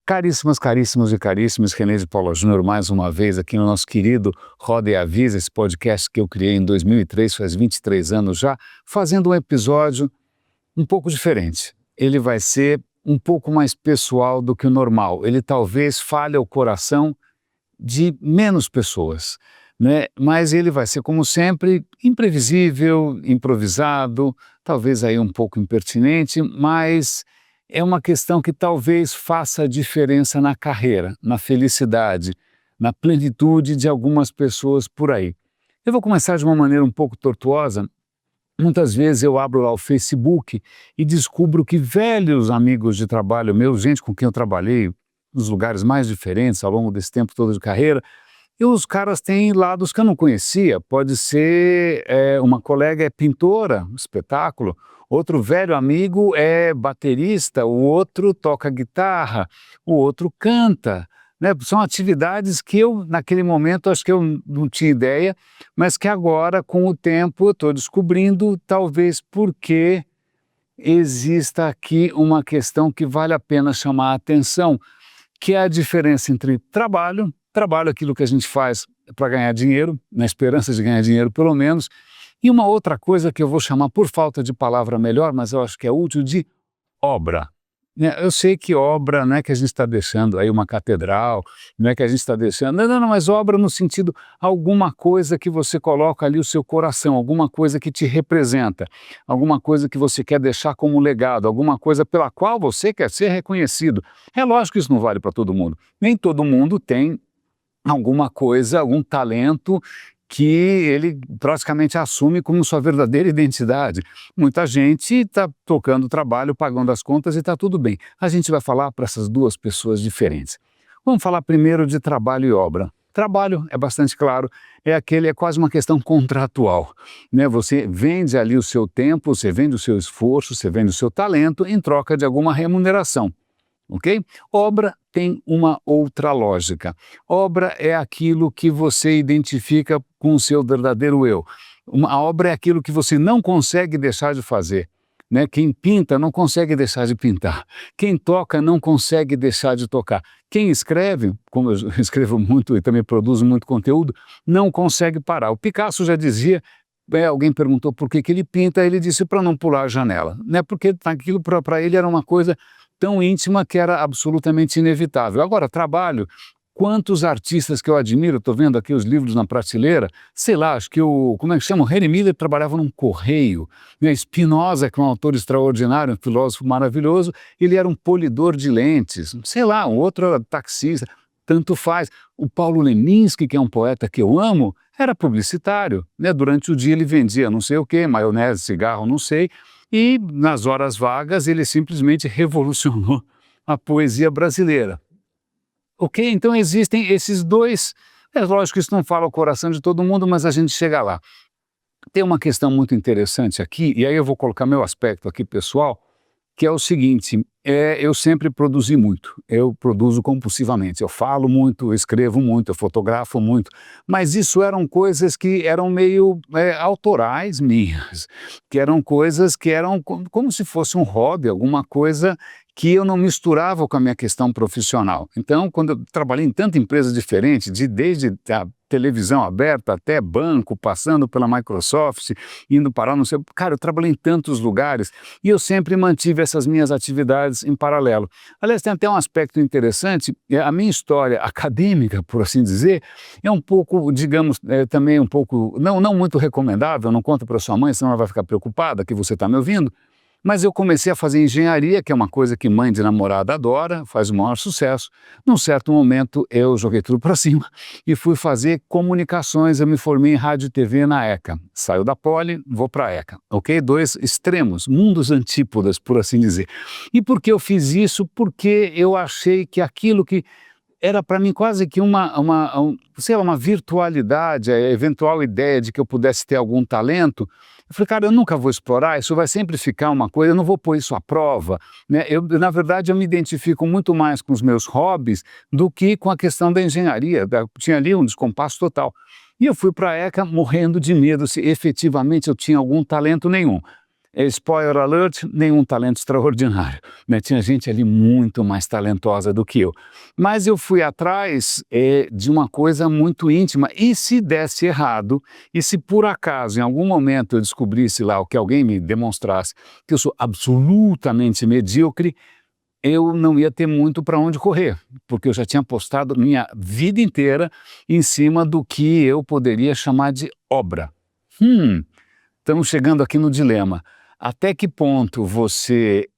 Caríssimas, caríssimos e caríssimos, René de Paula Júnior, mais uma vez aqui no nosso querido Roda e Avisa, esse podcast que eu criei em 2003, faz 23 anos já, fazendo um episódio um pouco diferente. Ele vai ser um pouco mais pessoal do que o normal. Ele talvez fale ao coração de menos pessoas, né? Mas ele vai ser, como sempre, imprevisível, improvisado, talvez aí um pouco impertinente, mas é uma questão que talvez faça a diferença na carreira, na felicidade, na plenitude de algumas pessoas por aí. Eu vou começar de uma maneira um pouco tortuosa. Muitas vezes eu abro lá o Facebook e descubro que velhos amigos de trabalho meus, gente com quem eu trabalhei nos lugares mais diferentes ao longo desse tempo todo de carreira, e os caras têm lados que eu não conhecia. Pode ser uma colega é pintora, um espetáculo, outro velho amigo é baterista, o outro toca guitarra, o outro canta, né? São atividades que eu, naquele momento, acho que eu não tinha ideia, mas que agora, com o tempo, eu estou descobrindo, talvez porque exista aqui uma questão que vale a pena chamar a atenção, que é a diferença entre trabalho, aquilo que a gente faz para ganhar dinheiro, na esperança de ganhar dinheiro pelo menos, e uma outra coisa que eu vou chamar, por falta de palavra melhor, mas eu acho que é útil, de obra. Eu sei que obra não é que a gente está deixando aí uma catedral, não é que a gente está deixando... Não, mas obra no sentido, alguma coisa que você coloca ali o seu coração, alguma coisa que te representa, alguma coisa que você quer deixar como legado, alguma coisa pela qual você quer ser reconhecido. É lógico que isso não vale para todo mundo. Nem todo mundo tem alguma coisa, algum talento que ele praticamente assume como sua verdadeira identidade. Muita gente está tocando o trabalho, pagando as contas e está tudo bem. A gente vai falar para essas duas pessoas diferentes. Vamos falar primeiro de trabalho e obra. Trabalho, é bastante claro, é quase uma questão contratual, né? Você vende ali o seu tempo, você vende o seu esforço, você vende o seu talento em troca de alguma remuneração. Ok? Obra tem uma outra lógica. Obra é aquilo que você identifica com o seu verdadeiro eu. A obra é aquilo que você não consegue deixar de fazer, né? Quem pinta não consegue deixar de pintar. Quem toca não consegue deixar de tocar. Quem escreve, como eu escrevo muito e também produzo muito conteúdo, não consegue parar. O Picasso já dizia... alguém perguntou por que ele pinta, ele disse para não pular a janela, né? Porque aquilo para ele era uma coisa tão íntima que era absolutamente inevitável. Agora, trabalho, quantos artistas que eu admiro, estou vendo aqui os livros na prateleira, sei lá, acho que como é que chama? O Henry Miller trabalhava num correio, né? Spinoza, que é um autor extraordinário, um filósofo maravilhoso, ele era um polidor de lentes, sei lá, um outro era taxista, tanto faz. O Paulo Leminski, que é um poeta que eu amo, era publicitário, né? Durante o dia ele vendia não sei o quê, maionese, cigarro, não sei, e nas horas vagas ele simplesmente revolucionou a poesia brasileira. Ok? Então existem esses dois... É lógico que isso não fala o coração de todo mundo, mas a gente chega lá. Tem uma questão muito interessante aqui, e aí eu vou colocar meu aspecto aqui pessoal, que é o seguinte, eu sempre produzi muito, eu produzo compulsivamente, eu falo muito, eu escrevo muito, eu fotografo muito, mas isso eram coisas que eram meio autorais minhas, que eram coisas que eram como se fosse um hobby, alguma coisa que eu não misturava com a minha questão profissional. Então, quando eu trabalhei em tanta empresa diferente, desde a televisão aberta até banco, passando pela Microsoft, indo parar no seu... Cara, eu trabalhei em tantos lugares e eu sempre mantive essas minhas atividades em paralelo. Aliás, tem até um aspecto interessante, a minha história acadêmica, por assim dizer, é um pouco, digamos, também um pouco, não muito recomendável, não conta para sua mãe, senão ela vai ficar preocupada que você está me ouvindo, mas eu comecei a fazer engenharia, que é uma coisa que mãe de namorada adora, faz o maior sucesso. Num certo momento eu joguei tudo para cima e fui fazer comunicações, eu me formei em rádio e TV na ECA. Saio da Poli, vou para a ECA, ok? Dois extremos, mundos antípodas, por assim dizer. E por que eu fiz isso? Porque eu achei que aquilo que era para mim quase que sei lá, uma virtualidade, a eventual ideia de que eu pudesse ter algum talento. Eu falei, cara, eu nunca vou explorar, isso vai sempre ficar uma coisa, eu não vou pôr isso à prova, né? Na verdade, eu me identifico muito mais com os meus hobbies do que com a questão da engenharia, tinha ali um descompasso total. E eu fui para a ECA morrendo de medo se efetivamente eu tinha algum talento nenhum. Spoiler alert, nenhum talento extraordinário, né? Tinha gente ali muito mais talentosa do que eu. Mas eu fui atrás de uma coisa muito íntima, e se desse errado, e se por acaso em algum momento eu descobrisse lá, ou que alguém me demonstrasse que eu sou absolutamente medíocre, eu não ia ter muito para onde correr, porque eu já tinha apostado minha vida inteira em cima do que eu poderia chamar de obra. Estamos chegando aqui no dilema. Até que ponto você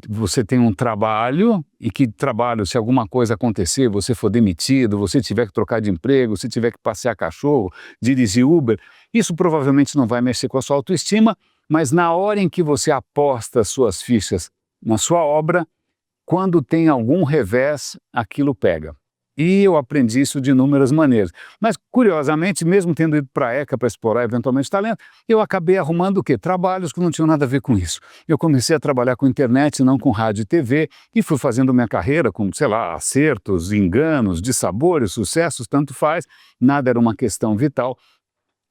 você tem um trabalho, e que trabalho, se alguma coisa acontecer, você for demitido, você tiver que trocar de emprego, você tiver que passear cachorro, dirigir Uber, isso provavelmente não vai mexer com a sua autoestima, mas na hora em que você aposta suas fichas na sua obra, quando tem algum revés, aquilo pega. E eu aprendi isso de inúmeras maneiras. Mas, curiosamente, mesmo tendo ido para a ECA para explorar eventualmente talento, eu acabei arrumando o quê? Trabalhos que não tinham nada a ver com isso. Eu comecei a trabalhar com internet, não com rádio e TV, e fui fazendo minha carreira com, sei lá, acertos, enganos, dissabores, sucessos, tanto faz, nada era uma questão vital.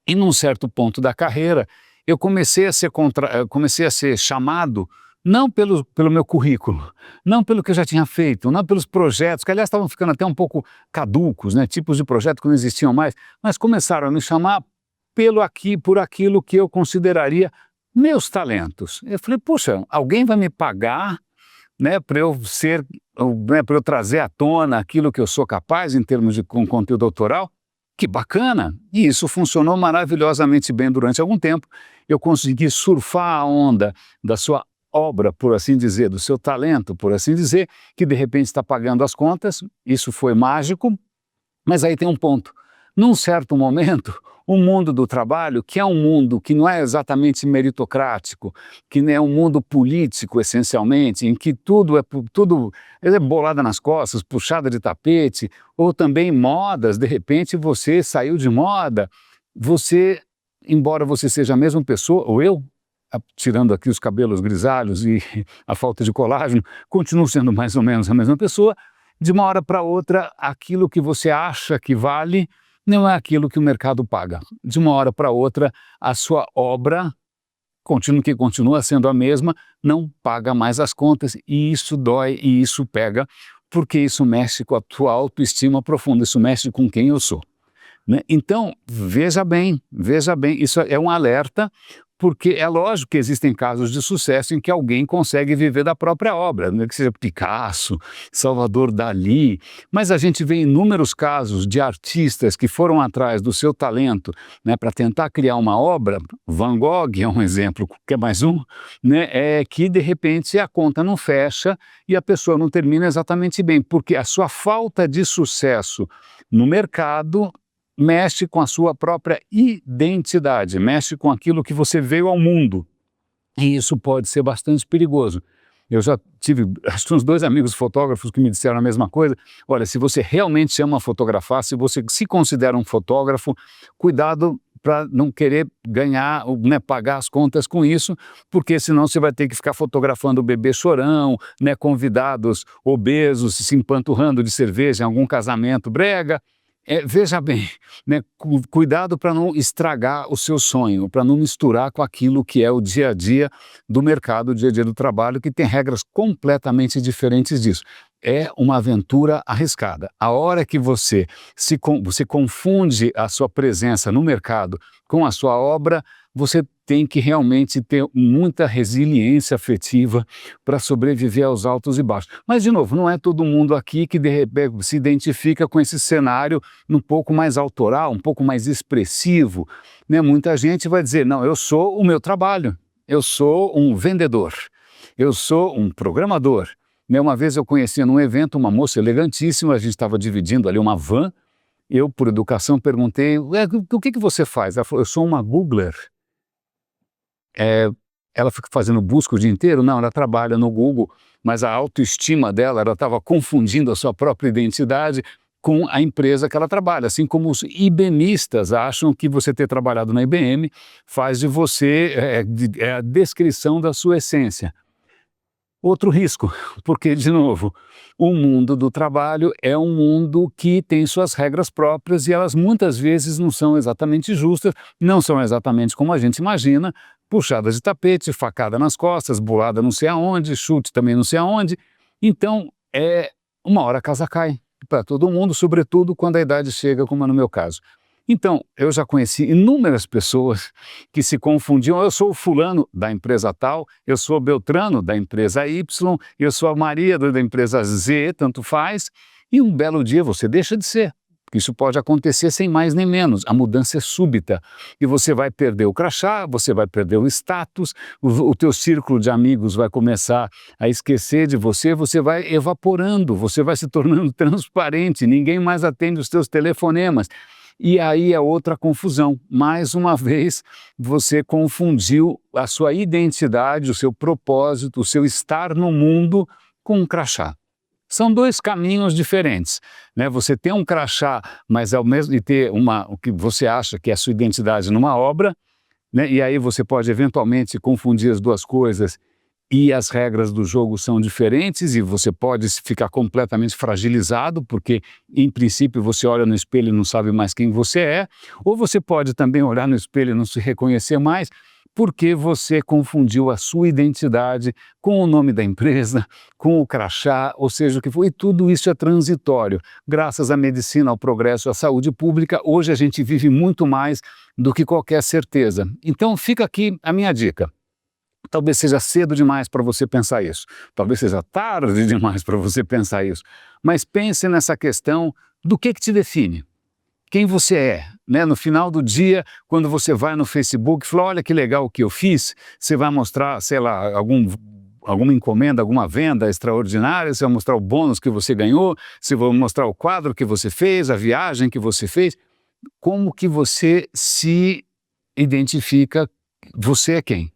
E num certo ponto da carreira, eu comecei a ser chamado não pelo meu currículo, não pelo que eu já tinha feito, não pelos projetos, que aliás estavam ficando até um pouco caducos, né, tipos de projetos que não existiam mais, mas começaram a me chamar por aquilo que eu consideraria meus talentos. Eu falei, puxa, alguém vai me pagar, né, para eu para eu trazer à tona aquilo que eu sou capaz em termos de com conteúdo autoral? Que bacana! E isso funcionou maravilhosamente bem durante algum tempo. Eu consegui surfar a onda da sua obra, por assim dizer, do seu talento, por assim dizer, que de repente está pagando as contas. Isso foi mágico, mas aí tem um ponto. Num certo momento, o mundo do trabalho, que é um mundo que não é exatamente meritocrático, que não é um mundo político essencialmente, em que tudo é bolada nas costas, puxada de tapete, ou também modas, de repente você saiu de moda, embora você seja a mesma pessoa, ou eu, tirando aqui os cabelos grisalhos e a falta de colágeno, continuo sendo mais ou menos a mesma pessoa, de uma hora para outra, aquilo que você acha que vale não é aquilo que o mercado paga. De uma hora para outra, a sua obra, que continua sendo a mesma, não paga mais as contas, e isso dói e isso pega, porque isso mexe com a tua autoestima profunda, isso mexe com quem eu sou, né? Então, veja bem, isso é um alerta, porque é lógico que existem casos de sucesso em que alguém consegue viver da própria obra, né? Que seja Picasso, Salvador Dalí, mas a gente vê inúmeros casos de artistas que foram atrás do seu talento, né, para tentar criar uma obra. Van Gogh é um exemplo, quer mais um? Né, que de repente a conta não fecha e a pessoa não termina exatamente bem, porque a sua falta de sucesso no mercado mexe com a sua própria identidade, mexe com aquilo que você veio ao mundo. E isso pode ser bastante perigoso. Eu já tive, acho que uns 2 amigos fotógrafos que me disseram a mesma coisa. Olha, se você realmente ama fotografar, se você se considera um fotógrafo, cuidado para não querer ganhar, né, pagar as contas com isso, porque senão você vai ter que ficar fotografando o bebê chorão, né, convidados obesos se empanturrando de cerveja em algum casamento brega. Veja bem, né, cuidado para não estragar o seu sonho, para não misturar com aquilo que é o dia a dia do mercado, o dia a dia do trabalho, que tem regras completamente diferentes disso. É uma aventura arriscada. A hora que você confunde a sua presença no mercado com a sua obra, você tem que realmente ter muita resiliência afetiva para sobreviver aos altos e baixos. Mas, de novo, não é todo mundo aqui que de repente se identifica com esse cenário um pouco mais autoral, um pouco mais expressivo, né? Muita gente vai dizer, não, eu sou o meu trabalho, eu sou um vendedor, eu sou um programador. Né? Uma vez eu conheci num evento uma moça elegantíssima, a gente estava dividindo ali uma van, eu, por educação, perguntei, o que você faz? Ela falou, eu sou uma Googler. Ela fica fazendo busca o dia inteiro? Não, ela trabalha no Google, mas a autoestima dela, ela estava confundindo a sua própria identidade com a empresa que ela trabalha, assim como os IBMistas acham que você ter trabalhado na IBM faz de você, a descrição da sua essência. Outro risco, porque, de novo, o mundo do trabalho é um mundo que tem suas regras próprias e elas muitas vezes não são exatamente justas, não são exatamente como a gente imagina, puxada de tapete, facada nas costas, bolada não sei aonde, chute também não sei aonde. Então, uma hora a casa cai para todo mundo, sobretudo quando a idade chega, como é no meu caso. Então, eu já conheci inúmeras pessoas que se confundiam. Eu sou o fulano da empresa tal, eu sou o Beltrano da empresa Y, eu sou a Maria da empresa Z, tanto faz, e um belo dia você deixa de ser. Isso pode acontecer sem mais nem menos. A mudança é súbita e você vai perder o crachá, você vai perder o status, o teu círculo de amigos vai começar a esquecer de você, você vai evaporando, você vai se tornando transparente, ninguém mais atende os teus telefonemas. E aí é outra confusão. Mais uma vez, você confundiu a sua identidade, o seu propósito, o seu estar no mundo com um crachá. São dois caminhos diferentes, né? Você tem um crachá, mas ao mesmo de ter o que você acha que é a sua identidade numa obra, né? E aí você pode eventualmente confundir as duas coisas e as regras do jogo são diferentes e você pode ficar completamente fragilizado porque, em princípio, você olha no espelho e não sabe mais quem você é, ou você pode também olhar no espelho e não se reconhecer mais, porque você confundiu a sua identidade com o nome da empresa, com o crachá, ou seja, o que foi. E tudo isso é transitório. Graças à medicina, ao progresso, à saúde pública, hoje a gente vive muito mais do que qualquer certeza. Então fica aqui a minha dica. Talvez seja cedo demais para você pensar isso. Talvez seja tarde demais para você pensar isso. Mas pense nessa questão do que te define. Quem você é, né? No final do dia, quando você vai no Facebook e fala, olha que legal o que eu fiz, você vai mostrar, sei lá, alguma encomenda, alguma venda extraordinária, você vai mostrar o bônus que você ganhou, você vai mostrar o quadro que você fez, a viagem que você fez. Como que você se identifica, você é quem?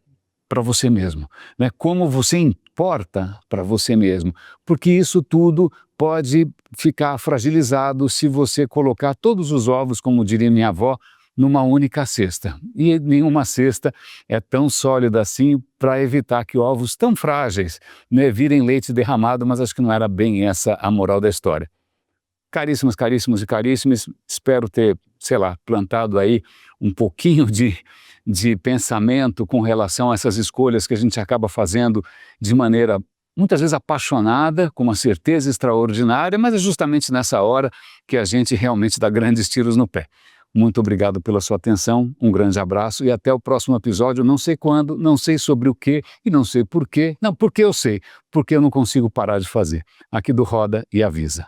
Para você mesmo, né? Como você importa para você mesmo, porque isso tudo pode ficar fragilizado se você colocar todos os ovos, como diria minha avó, numa única cesta. E nenhuma cesta é tão sólida assim para evitar que ovos tão frágeis, né, virem leite derramado, mas acho que não era bem essa a moral da história. Caríssimos, caríssimos e caríssimas, espero ter, sei lá, plantado aí um pouquinho de pensamento com relação a essas escolhas que a gente acaba fazendo de maneira muitas vezes apaixonada, com uma certeza extraordinária, mas é justamente nessa hora que a gente realmente dá grandes tiros no pé. Muito obrigado pela sua atenção, um grande abraço e até o próximo episódio. Não sei quando, não sei sobre o que e não sei por quê. Não, porque eu sei, porque eu não consigo parar de fazer. Aqui do Roda e Avisa.